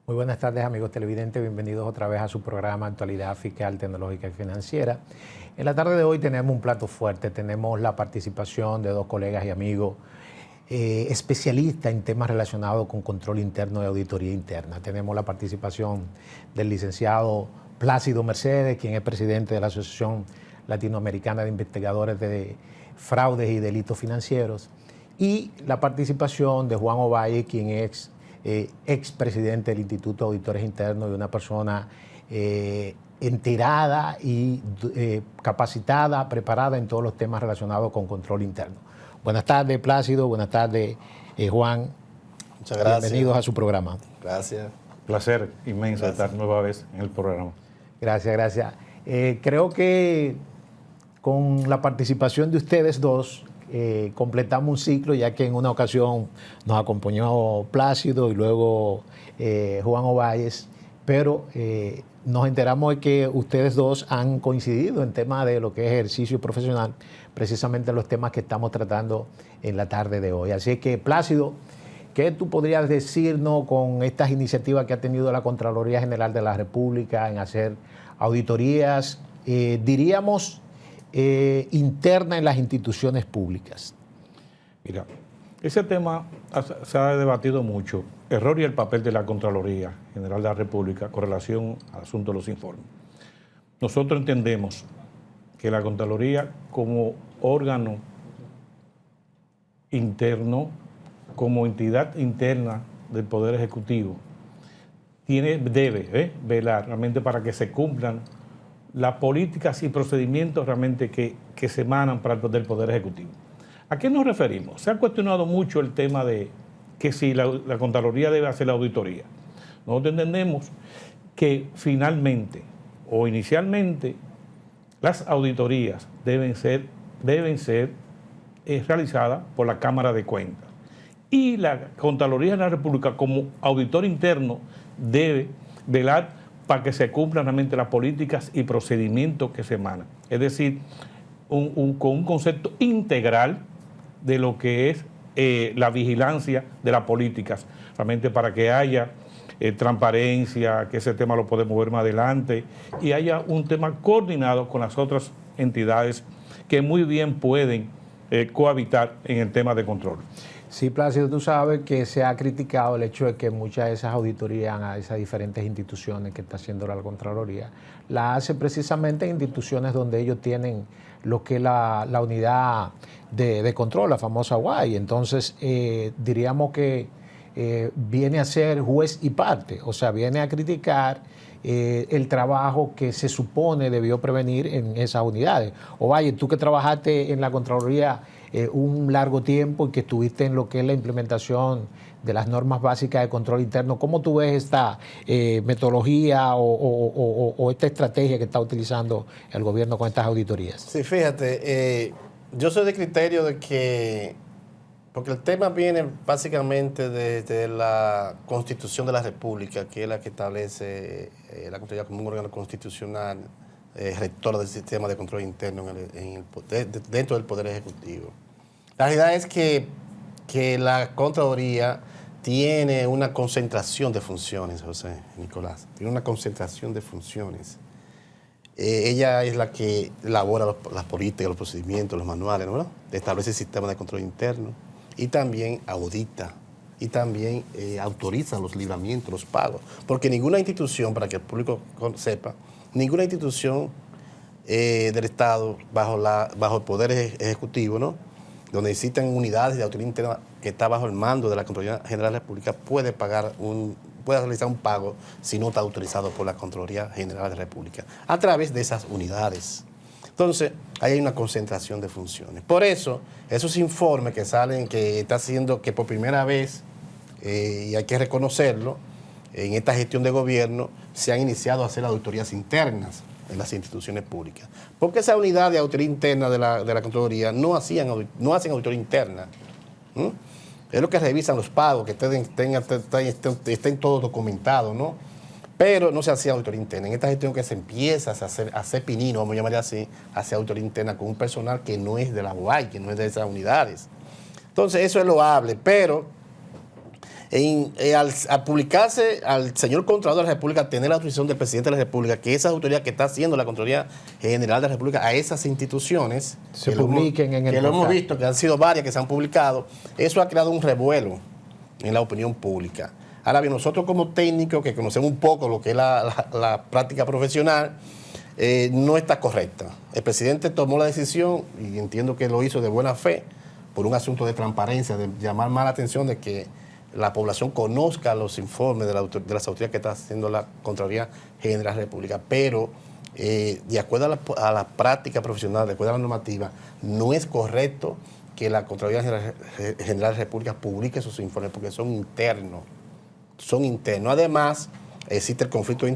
Muy buenas tardes, amigos televidentes. Bienvenidos otra vez a su programa Actualidad Fiscal, Tecnológica y Financiera. En la tarde de hoy tenemos un plato fuerte. Tenemos la participación de dos colegas y amigos especialistas en temas relacionados con control interno y auditoría interna. Tenemos la participación del licenciado Plácido Mercedes, quien es presidente de la Asociación Latinoamericana de Investigadores de Fraudes y Delitos Financieros, y la participación de Juan Ovalle, quien es expresidente del Instituto de Auditores Internos y una persona enterada y capacitada, preparada en todos los temas relacionados con control interno. Buenas tardes, Plácido. Buenas tardes, Juan. Muchas gracias. Bienvenidos a su programa. Gracias. Placer inmenso estar nueva vez en el programa. Gracias, gracias. Creo que con la participación de ustedes dos, completamos un ciclo, ya que en una ocasión nos acompañó Plácido y luego Juan Ovalles, pero nos enteramos de que ustedes dos han coincidido en temas de lo que es ejercicio profesional, precisamente los temas que estamos tratando en la tarde de hoy. Así que, Plácido, ¿qué tú podrías decirnos con estas iniciativas que ha tenido la Contraloría General de la República en hacer auditorías, diríamos, interna en las instituciones públicas? Mira, ese tema se ha debatido mucho, error y el papel de la Contraloría General de la República con relación al asunto de los informes. Nosotros entendemos que la Contraloría, como órgano interno, como entidad interna del Poder Ejecutivo, debe velar realmente para que se cumplan las políticas y procedimientos realmente que se emanan del Poder Ejecutivo. ¿A qué nos referimos? Se ha cuestionado mucho el tema de que si la Contraloría debe hacer la auditoría. Nosotros entendemos que finalmente o inicialmente las auditorías deben ser realizadas por la Cámara de Cuentas. Y la Contraloría de la República, como auditor interno, debe velar para que se cumplan realmente las políticas y procedimientos que se emanan. Es decir, con un concepto integral de lo que es la vigilancia de las políticas, realmente para que haya transparencia, que ese tema lo podemos ver más adelante, y haya un tema coordinado con las otras entidades que muy bien pueden cohabitar en el tema de control. Sí, Plácido, tú sabes que se ha criticado el hecho de que muchas de esas auditorías a esas diferentes instituciones que está haciendo la Contraloría, la hace precisamente en instituciones donde ellos tienen lo que es la unidad de control, la famosa UAI. Entonces, diríamos que viene a ser juez y parte, o sea, viene a criticar el trabajo que se supone debió prevenir en esas unidades. Ovalle, tú que trabajaste en la Contraloría un largo tiempo y que estuviste en lo que es la implementación de las normas básicas de control interno, ¿cómo tú ves esta metodología o esta estrategia que está utilizando el gobierno con estas auditorías? Sí, fíjate, yo soy de criterio de que, porque el tema viene básicamente desde la Constitución de la República, que es la que establece la Contraloría como un órgano constitucional rector del sistema de control interno dentro del Poder Ejecutivo. La realidad es que la Contraloría tiene una concentración de funciones, José Nicolás, tiene una concentración de funciones. Ella es la que elabora las políticas, los procedimientos, los manuales, ¿no? Establece el sistema de control interno y también audita y también autoriza los libramientos, los pagos, porque ninguna institución, para que el público sepa, ninguna institución del Estado bajo el Poder Ejecutivo, ¿no?, donde existen unidades de autoridad interna que está bajo el mando de la Contraloría General de la República, puede realizar un pago si no está autorizado por la Contraloría General de la República, a través de esas unidades. Entonces, ahí hay una concentración de funciones. Por eso, esos informes que salen, que está haciendo que por primera vez, y hay que reconocerlo, en esta gestión de gobierno se han iniciado a hacer auditorías internas en las instituciones públicas. Porque esa unidad de auditoría interna de la Contraloría no hacen auditoría interna. Es lo que revisan los pagos, que estén todos documentados, ¿no? Pero no se hacía auditoría interna. En esta gestión que se empieza a hacer pinino, vamos a llamarle así, a hacer auditoría interna con un personal que no es de la UAI, que no es de esas unidades. Entonces, eso es loable, pero Al publicarse al señor Contralor de la República tener la autorización del presidente de la República, que esa autoridad que está haciendo la Contraloría General de la República a esas instituciones se publiquen en el que lo hemos portal. visto, que han sido varias que se han publicado, eso ha creado un revuelo en la opinión pública. Ahora bien, nosotros como técnicos que conocemos un poco lo que es la práctica profesional, no está correcta. El presidente tomó la decisión, y entiendo que lo hizo de buena fe, por un asunto de transparencia, de llamar más la atención de que la población conozca los informes de las autoridades que está haciendo la Contraloría General de la República. Pero, de acuerdo a la práctica profesional, de acuerdo a la normativa, no es correcto que la Contraloría General de la República publique sus informes porque son internos. Son internos. Además, existe el conflicto de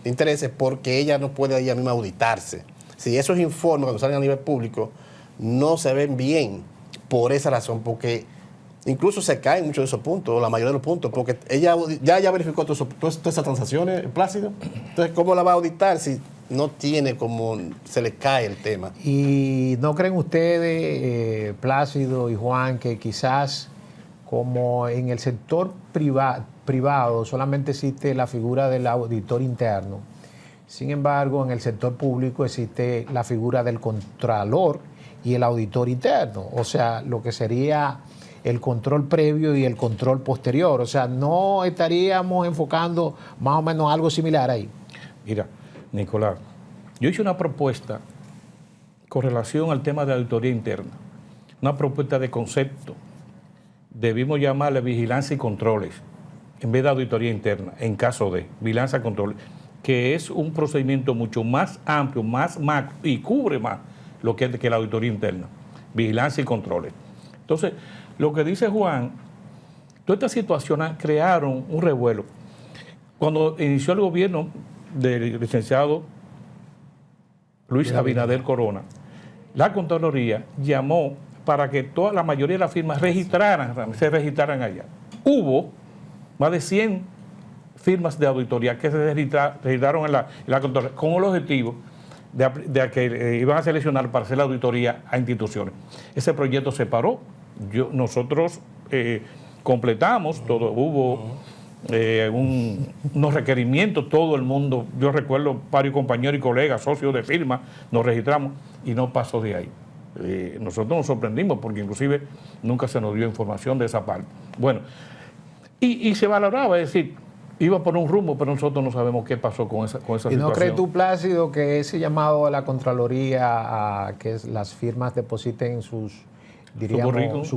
intereses porque ella no puede ella misma auditarse. Si esos informes cuando salen a nivel público no se ven bien por esa razón, porque incluso se caen muchos de esos puntos, o la mayoría de los puntos, porque ella ya verificó todas esas transacciones, Plácido. Entonces, ¿cómo la va a auditar si no tiene como se le cae el tema? ¿Y no creen ustedes, Plácido y Juan, que quizás como en el sector privado solamente existe la figura del auditor interno, sin embargo en el sector público existe la figura del contralor y el auditor interno, o sea, lo que sería el control previo y el control posterior, o sea, no estaríamos enfocando más o menos algo similar ahí? Mira, Nicolás, yo hice una propuesta con relación al tema de auditoría interna, una propuesta de concepto. Debimos llamarle vigilancia y controles, en vez de auditoría interna, en caso de vigilancia y controles, que es un procedimiento mucho más amplio, más macro y cubre más lo que la auditoría interna, vigilancia y controles. Entonces, lo que dice Juan, todas estas situaciones crearon un revuelo. Cuando inició el gobierno del licenciado Luis Abinader Corona, la Contraloría llamó para que la mayoría de las firmas se registraran allá. Hubo más de 100 firmas de auditoría que se registraron en la Contraloría con el objetivo de que iban a seleccionar para hacer la auditoría a instituciones. Ese proyecto se paró. Nosotros completamos todo, hubo unos requerimientos, todo el mundo, yo recuerdo varios compañeros y colegas, socios de firma, nos registramos y no pasó de ahí. Nosotros nos sorprendimos porque inclusive nunca se nos dio información de esa parte. Bueno, y se valoraba, es decir, iba por un rumbo, pero nosotros no sabemos qué pasó con esa situación. ¿Y no crees tú, Plácido, que ese llamado a la Contraloría a que las firmas depositen su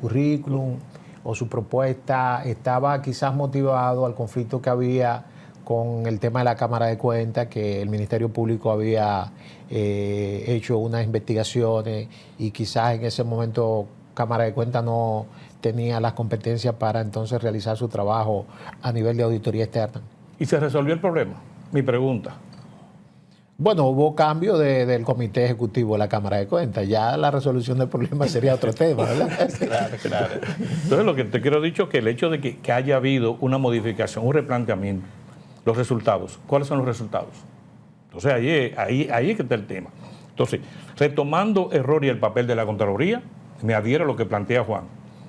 currículum o su propuesta estaba quizás motivado al conflicto que había con el tema de la Cámara de Cuentas, que el Ministerio Público había hecho unas investigaciones y quizás en ese momento Cámara de Cuentas no tenía las competencias para entonces realizar su trabajo a nivel de auditoría externa? ¿Y se resolvió el problema? Mi pregunta. Bueno, hubo cambio del comité ejecutivo de la Cámara de Cuentas. Ya la resolución del problema sería otro tema, ¿verdad? Claro. Entonces, lo que te quiero dicho es que el hecho de que haya habido una modificación, un replanteamiento, los resultados, ¿cuáles son los resultados? Entonces, ahí es que está el tema. Entonces, retomando error y el papel de la Contraloría, me adhiero a lo que plantea Juan.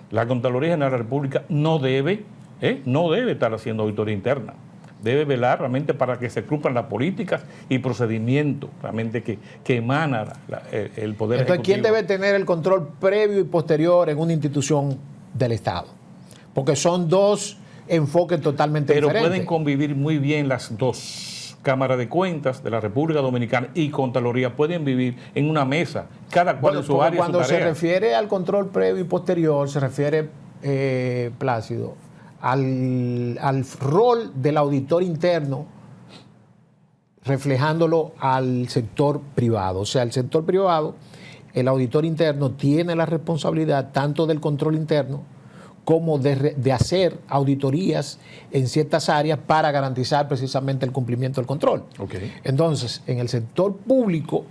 La Contraloría General de la República no debe estar haciendo auditoría interna. Debe velar realmente para que se cumplan las políticas y procedimientos realmente que emana el Poder Entonces, Ejecutivo. ¿quién debe tener el control previo y posterior en una institución del Estado? Porque son dos enfoques totalmente diferentes. Pero pueden convivir muy bien las dos. Cámara de Cuentas de la República Dominicana y Contraloría pueden vivir en una mesa, cada cual en su área, cuando su tarea. se refiere al control previo y posterior, se refiere, Plácido, al rol del auditor interno, reflejándolo al sector privado. O sea, el sector privado, el auditor interno tiene la responsabilidad tanto del control interno como de hacer auditorías en ciertas áreas para garantizar precisamente el cumplimiento del control. Okay. Entonces, en el sector público,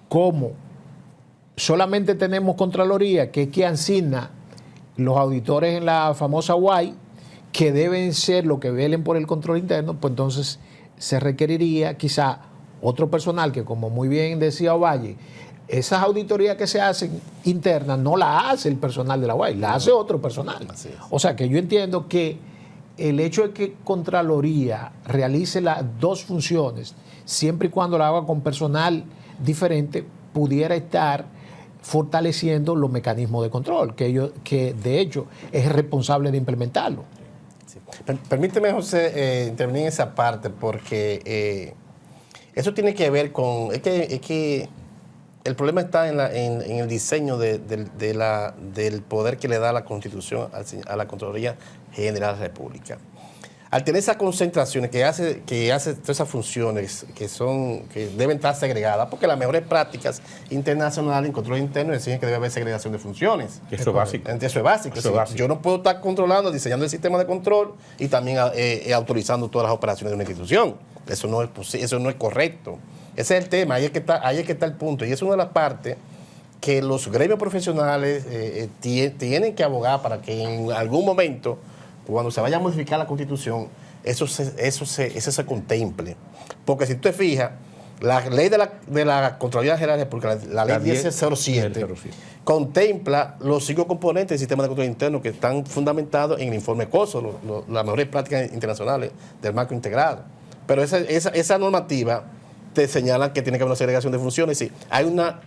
como solamente tenemos Contraloría, que es quien asigna los auditores en la famosa UAI, que deben ser los que velen por el control interno, pues entonces se requeriría quizá otro personal que, como muy bien decía Ovalle, esas auditorías que se hacen internas no las hace el personal de la UAI, las hace otro personal. Así es. O sea que yo entiendo que el hecho de que Contraloría realice las dos funciones, siempre y cuando la haga con personal diferente, pudiera estar fortaleciendo los mecanismos de control, que de hecho es el responsable de implementarlo. Sí. Permíteme, José, intervenir en esa parte, porque eso tiene que ver con... Es que el problema está en el diseño del poder que le da la Constitución a la Contraloría General de la República. Al tener esas concentraciones que hace todas esas funciones que deben estar segregadas, porque las mejores prácticas internacionales en control interno exigen que debe haber segregación de funciones. Eso es básico. Eso es básico. Eso es básico. Yo no puedo estar controlando, diseñando el sistema de control y también autorizando todas las operaciones de una institución. Eso no es correcto. Ese es el tema, ahí es que está el punto. Y es una de las partes que los gremios profesionales tienen que abogar para que en algún momento, cuando se vaya a modificar la Constitución, eso se contemple. Porque si tú te fijas, la ley de la Contraloría General de la República, la ley 1007, contempla los 5 componentes del sistema de control interno que están fundamentados en el informe COSO, las mejores prácticas internacionales del marco integrado. Pero esa normativa te señala que tiene que haber una segregación de funciones. Sí, hay una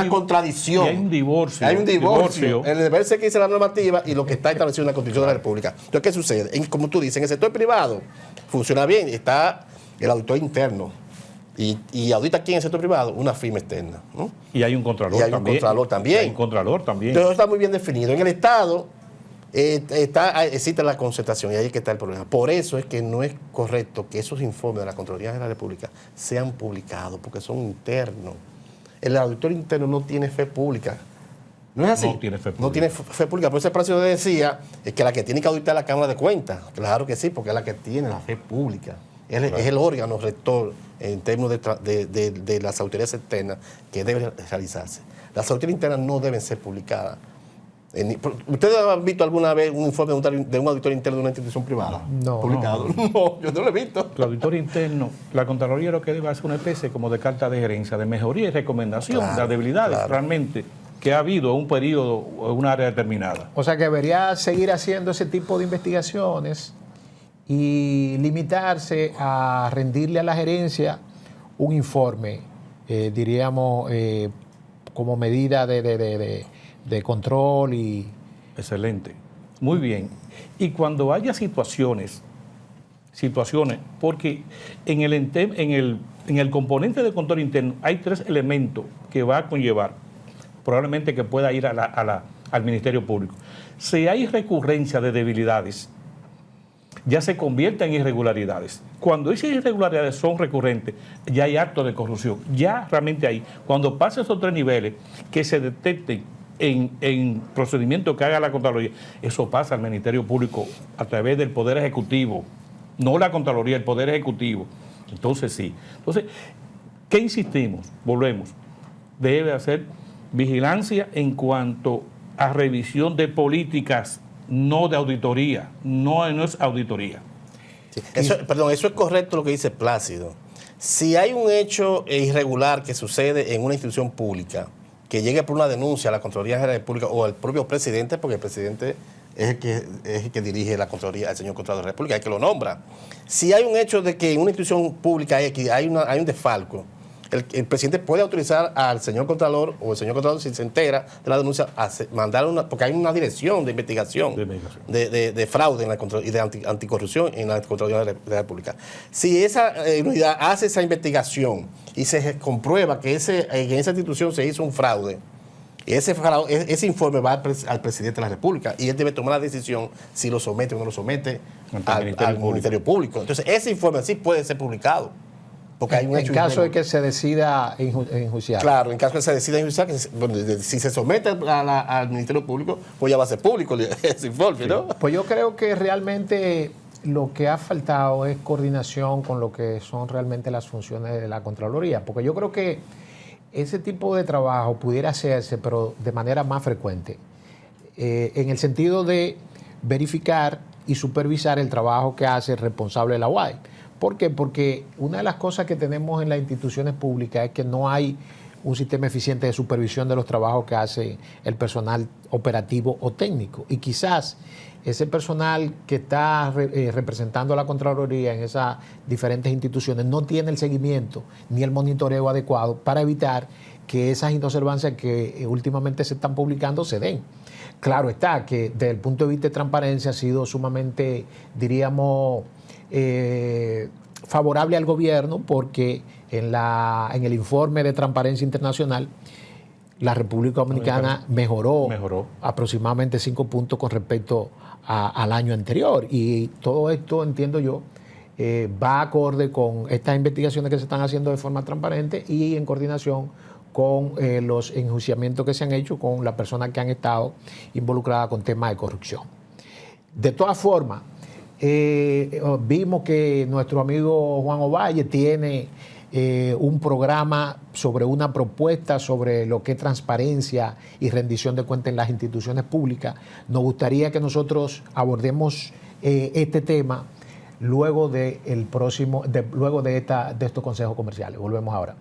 contradicción. Y hay un divorcio. Hay un divorcio. El deber ser que dice la normativa y lo que está establecido en la Constitución de la República. Entonces, ¿qué sucede? Como tú dices, en el sector privado funciona bien. Está el auditor interno. Y audita aquí en el sector privado una firma externa, ¿no? Y hay un contralor también. Hay un contralor también. Entonces, está muy bien definido. En el Estado existe la concertación y ahí es que está el problema. Por eso es que no es correcto que esos informes de la Contraloría de la República sean publicados, porque son internos. El auditor interno no tiene fe pública. ¿No es así? No tiene fe pública. No tiene fe pública. Por eso el precio decía que la que tiene que auditar la Cámara de Cuentas. Claro que sí, porque es la que tiene la fe pública. Es el órgano rector en términos de las autoridades externas que debe realizarse. Las autoridades internas no deben ser publicadas. ¿Ustedes han visto alguna vez un informe de un auditor interno de una institución privada? No. Publicado. No, yo no lo he visto. El auditor interno, la Contraloría lo que debe hacer una especie como de carta de gerencia, de mejoría y recomendación de las debilidades realmente que ha habido en un periodo o en un área determinada. O sea que debería seguir haciendo ese tipo de investigaciones y limitarse a rendirle a la gerencia un informe, diríamos, como medida de control y... Excelente. Muy bien. Y cuando haya situaciones, porque en el componente de control interno hay 3 elementos que va a conllevar, probablemente que pueda ir al Ministerio Público. Si hay recurrencia de debilidades, ya se convierte en irregularidades. Cuando esas irregularidades son recurrentes, ya hay actos de corrupción. Ya realmente hay. Cuando pasan esos 3 niveles que se detecten en procedimientos que haga la Contraloría, eso pasa al Ministerio Público a través del Poder Ejecutivo, no la Contraloría, el Poder Ejecutivo. Entonces sí. Entonces, ¿qué insistimos? Volvemos. Debe hacer vigilancia en cuanto a revisión de políticas, no de auditoría. No es auditoría. Sí. Eso es correcto lo que dice Plácido. Si hay un hecho irregular que sucede en una institución pública, que llegue por una denuncia a la Contraloría General de la República o al propio presidente, porque el presidente es el que dirige la Contraloría, el señor Contralor de la República, es el que lo nombra. Si hay un hecho de que en una institución pública hay un desfalco, el presidente puede autorizar al señor Contralor o el señor Contralor, si se entera de la denuncia, a mandar porque hay una dirección de investigación de fraude y de anticorrupción en la Contraloría de la República. Si esa unidad hace esa investigación y se comprueba que en esa institución se hizo un fraude, ese informe va al presidente de la República y él debe tomar la decisión si lo somete o no lo somete al Ministerio Público. Entonces, ese informe sí puede ser publicado. Porque hay un hecho en caso de que se decida enjuiciar. Claro, en caso de que se decida enjuiciar, si se somete al Ministerio Público, pues ya va a ser público ese informe, ¿no? Pues yo creo que realmente lo que ha faltado es coordinación con lo que son realmente las funciones de la Contraloría, porque yo creo que ese tipo de trabajo pudiera hacerse, pero de manera más frecuente, en el sentido de verificar y supervisar el trabajo que hace el responsable de la UAI. ¿Por qué? Porque una de las cosas que tenemos en las instituciones públicas es que no hay un sistema eficiente de supervisión de los trabajos que hace el personal operativo o técnico. Y quizás ese personal que está representando a la Contraloría en esas diferentes instituciones no tiene el seguimiento ni el monitoreo adecuado para evitar que esas inobservancias que últimamente se están publicando se den. Claro está que desde el punto de vista de transparencia ha sido sumamente, diríamos, favorable al gobierno, porque en el informe de Transparencia Internacional la República Dominicana mejoró aproximadamente 5 puntos con respecto al año anterior, y todo esto, entiendo yo, va acorde con estas investigaciones que se están haciendo de forma transparente y en coordinación con los enjuiciamientos que se han hecho con las personas que han estado involucradas con temas de corrupción. De todas formas, vimos que nuestro amigo Juan Ovalle tiene un programa sobre una propuesta sobre lo que es transparencia y rendición de cuentas en las instituciones públicas. Nos gustaría que nosotros abordemos este tema luego de estos consejos comerciales. Volvemos ahora.